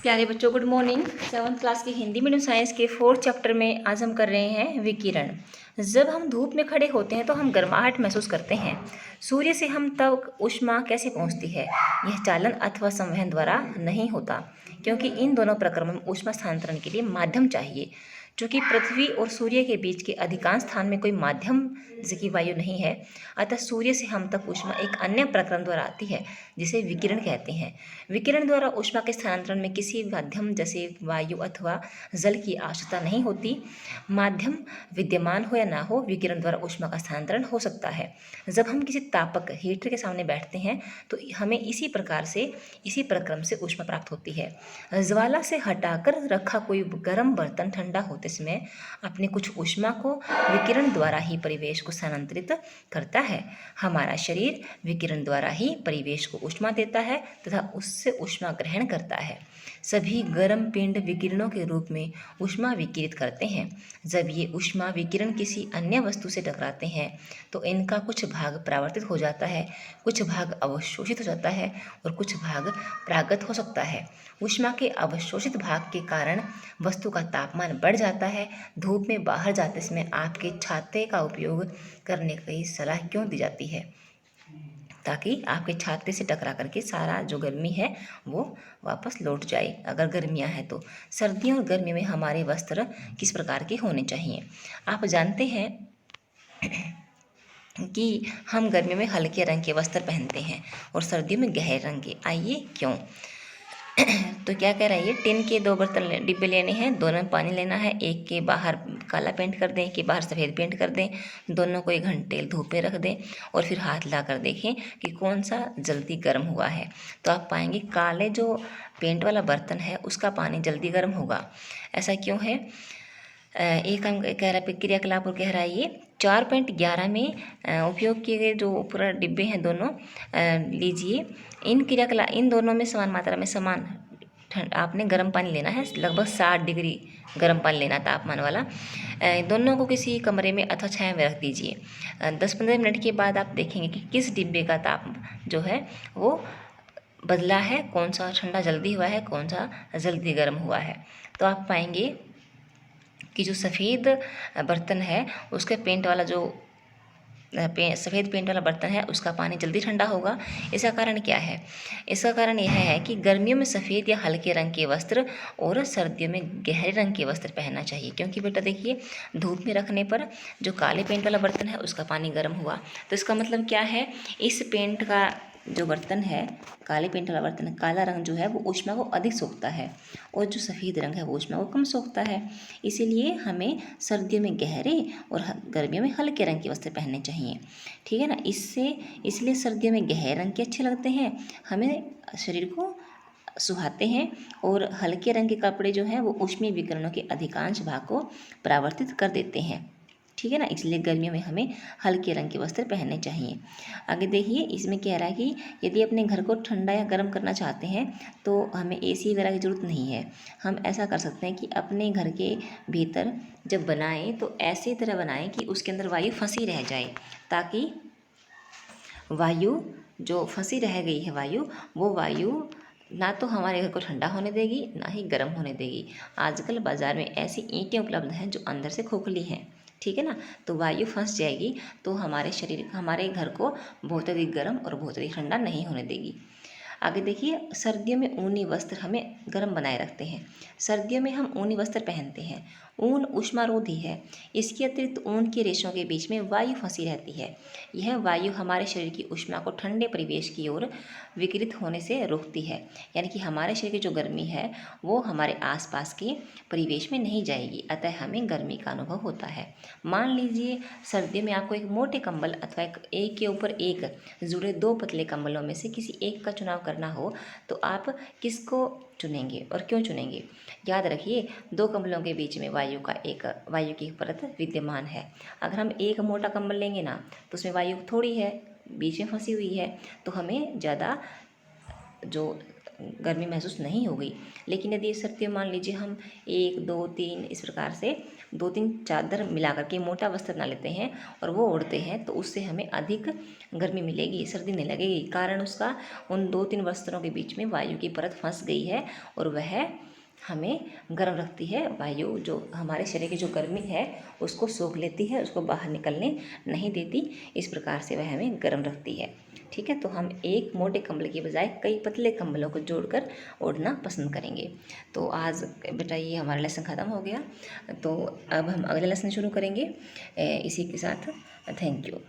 प्यारे बच्चों, good morning. 7th class की हिंदी मीडियम साइंस के 4th चैप्टर में आज हम कर रहे हैं विकिरण। जब हम धूप में खड़े होते हैं तो हम गर्माहट महसूस करते हैं। सूर्य से हम तक ऊष्मा कैसे पहुंचती है? यह चालन अथवा संवहन द्वारा नहीं होता, क्योंकि इन दोनों प्रक्रमों में ऊष्मा स्थानांतरण के लिए माध्यम चाहिए। चूँकि पृथ्वी और सूर्य के बीच के अधिकांश स्थान में कोई माध्यम जैसे कि वायु नहीं है, अतः सूर्य से हम तक ऊष्मा एक अन्य प्रक्रम द्वारा आती है, जिसे विकिरण कहते हैं। विकिरण द्वारा ऊष्मा के स्थानांतरण में किसी माध्यम जैसे वायु अथवा जल की आवश्यकता नहीं होती। माध्यम विद्यमान हो या ना हो, विकिरण द्वारा ऊष्मा का स्थानांतरण हो सकता है। जब हम किसी तापक हीटर के सामने बैठते हैं तो हमें इसी प्रकार से, इसी प्रक्रम से ऊष्मा प्राप्त होती है। ज्वाला से हटाकर रखा कोई गर्म बर्तन ठंडा होते समय अपने कुछ ऊष्मा को विकिरण द्वारा ही परिवेश को स्थानांतरित करता है। हमारा शरीर विकिरण द्वारा ही परिवेश को ऊष्मा देता है तथा उससे ऊष्मा ग्रहण करता है। सभी गर्म पिंड विकिरणों के रूप में ऊष्मा विकिरित करते हैं। जब ये ऊष्मा विकिरण किसी अन्य वस्तु से टकराते हैं तो इनका कुछ भाग परावर्तित हो जाता है, कुछ भाग अवशोषित हो जाता है और कुछ भाग परागत हो सकता है। ऊष्मा के अवशोषित भाग के कारण वस्तु का तापमान बढ़ जाता है। धूप में बाहर जाते समय आपके छाते का उपयोग करने की सलाह क्यों दी जाती है? ताकि आपके छाते से टकरा करके सारा जो गर्मी है वो वापस लौट जाए, अगर गर्मियाँ हैं तो। सर्दियों और गर्मी में हमारे वस्त्र किस प्रकार के होने चाहिए? आप जानते हैं कि हम गर्मी में हल्के रंग के वस्त्र पहनते हैं और सर्दियों में गहरे रंग के। आइए क्यों? तो क्या कह रहा है ये? टिन के 2 बर्तन डिब्बे लेने हैं, दोनों में पानी लेना है। एक के बाहर काला पेंट कर दें, एक के बाहर सफ़ेद पेंट कर दें। दोनों को 1 घंटे धूप में रख दें और फिर हाथ ला कर देखें कि कौन सा जल्दी गर्म हुआ है। तो आप पाएंगे काले जो पेंट वाला बर्तन है उसका पानी जल्दी गर्म होगा। ऐसा क्यों है? एक हम कह रहा है क्रियाकलाप और कह रहा है ये 4.11 में उपयोग किए गए जो पूरा डिब्बे हैं दोनों लीजिए। इन दोनों में समान मात्रा में समान आपने गर्म पानी लेना है, लगभग 60 डिग्री गर्म पानी लेना तापमान वाला। दोनों को किसी कमरे में अथवा छाया में रख दीजिए। 10-15 मिनट के बाद आप देखेंगे कि किस डिब्बे का ताप जो है वो बदला है, कौन सा ठंडा जल्दी हुआ है, कौन सा जल्दी गर्म हुआ है। तो आप पाएंगे कि जो सफ़ेद बर्तन है उसके पेंट वाला जो सफ़ेद पेंट वाला बर्तन है उसका पानी जल्दी ठंडा होगा। इसका कारण क्या है? इसका कारण यह है कि गर्मियों में सफ़ेद या हल्के रंग के वस्त्र और सर्दियों में गहरे रंग के वस्त्र पहनना चाहिए। क्योंकि बेटा देखिए, धूप में रखने पर जो काले पेंट वाला बर्तन है उसका पानी गर्म हुआ, तो इसका मतलब क्या है? इस पेंट का जो बर्तन है, काले पेंट वाला बर्तन, काला रंग जो है वो ऊष्मा को अधिक सोखता है और जो सफ़ेद रंग है वो ऊष्मा को कम सोखता है। इसीलिए हमें सर्दियों में गहरे और गर्मियों में हल्के रंग के वस्त्र पहनने चाहिए, ठीक है ना। इसलिए सर्दियों में गहरे रंग के अच्छे लगते हैं, हमें शरीर को सुहाते हैं, और हल्के रंग के कपड़े जो हैं वो ऊष्मीय विकिरणों के अधिकांश भाग को परावर्तित कर देते हैं, ठीक है ना। इसलिए गर्मियों में हमें हल्के रंग के वस्त्र पहनने चाहिए। आगे देखिए, इसमें कह रहा है कि यदि अपने घर को ठंडा या गर्म करना चाहते हैं तो हमें एसी वगैरह की ज़रूरत नहीं है। हम ऐसा कर सकते हैं कि अपने घर के भीतर जब बनाएं तो ऐसी तरह बनाएं कि उसके अंदर वायु फंसी रह जाए, ताकि वायु जो फंसी रह गई है वायु, वो वायु ना तो हमारे घर को ठंडा होने देगी ना ही गर्म होने देगी। आजकल बाज़ार में ऐसी ईंटें उपलब्ध हैं जो अंदर से खोखली हैं, ठीक है ना। तो वायु फंस जाएगी तो हमारे घर को बहुत अधिक गर्म और बहुत अधिक ठंडा नहीं होने देगी। आगे देखिए, सर्दियों में ऊनी वस्त्र हमें गर्म बनाए रखते हैं। सर्दियों में हम ऊनी वस्त्र पहनते हैं। ऊन ऊष्मारोधी है। इसके अतिरिक्त ऊन के रेशों के बीच में वायु फंसी रहती है। यह वायु हमारे शरीर की ऊष्मा को ठंडे परिवेश की ओर विकिरित होने से रोकती है। यानी कि हमारे शरीर की जो गर्मी है वो हमारे आसपास के परिवेश में नहीं जाएगी, अतः हमें गर्मी का अनुभव होता है। मान लीजिए सर्दियों में आपको एक मोटे कंबल अथवा एक के ऊपर एक जुड़े 2 पतले कंबलों में से किसी एक का चुनाव करना हो तो आप किसको चुनेंगे और क्यों चुनेंगे? याद रखिए, 2 कंबलों के बीच में वायु की परत विद्यमान है। अगर हम एक मोटा कंबल लेंगे ना तो उसमें वायु थोड़ी है, बीच में फंसी हुई है, तो हमें ज़्यादा जो गर्मी महसूस नहीं होगी। लेकिन यदि सर्दियों मान लीजिए हम 1 2 3 इस प्रकार से 2-3 चादर मिला करके मोटा वस्त्र बना लेते हैं और वो ओढ़ते हैं, तो उससे हमें अधिक गर्मी मिलेगी, सर्दी नहीं लगेगी। कारण उसका उन 2-3 वस्त्रों के बीच में वायु की परत फंस गई है और वह हमें गर्म रखती है। वायु जो हमारे शरीर की जो गर्मी है उसको सोख लेती है, उसको बाहर निकलने नहीं देती। इस प्रकार से वह हमें गर्म रखती है। ठीक है, तो हम एक मोटे कंबल की बजाय कई पतले कंबलों को जोड़कर ओढ़ना पसंद करेंगे। तो आज बेटा ये हमारा लेसन ख़त्म हो गया, तो अब हम अगले लेसन शुरू करेंगे इसी के साथ। Thank you.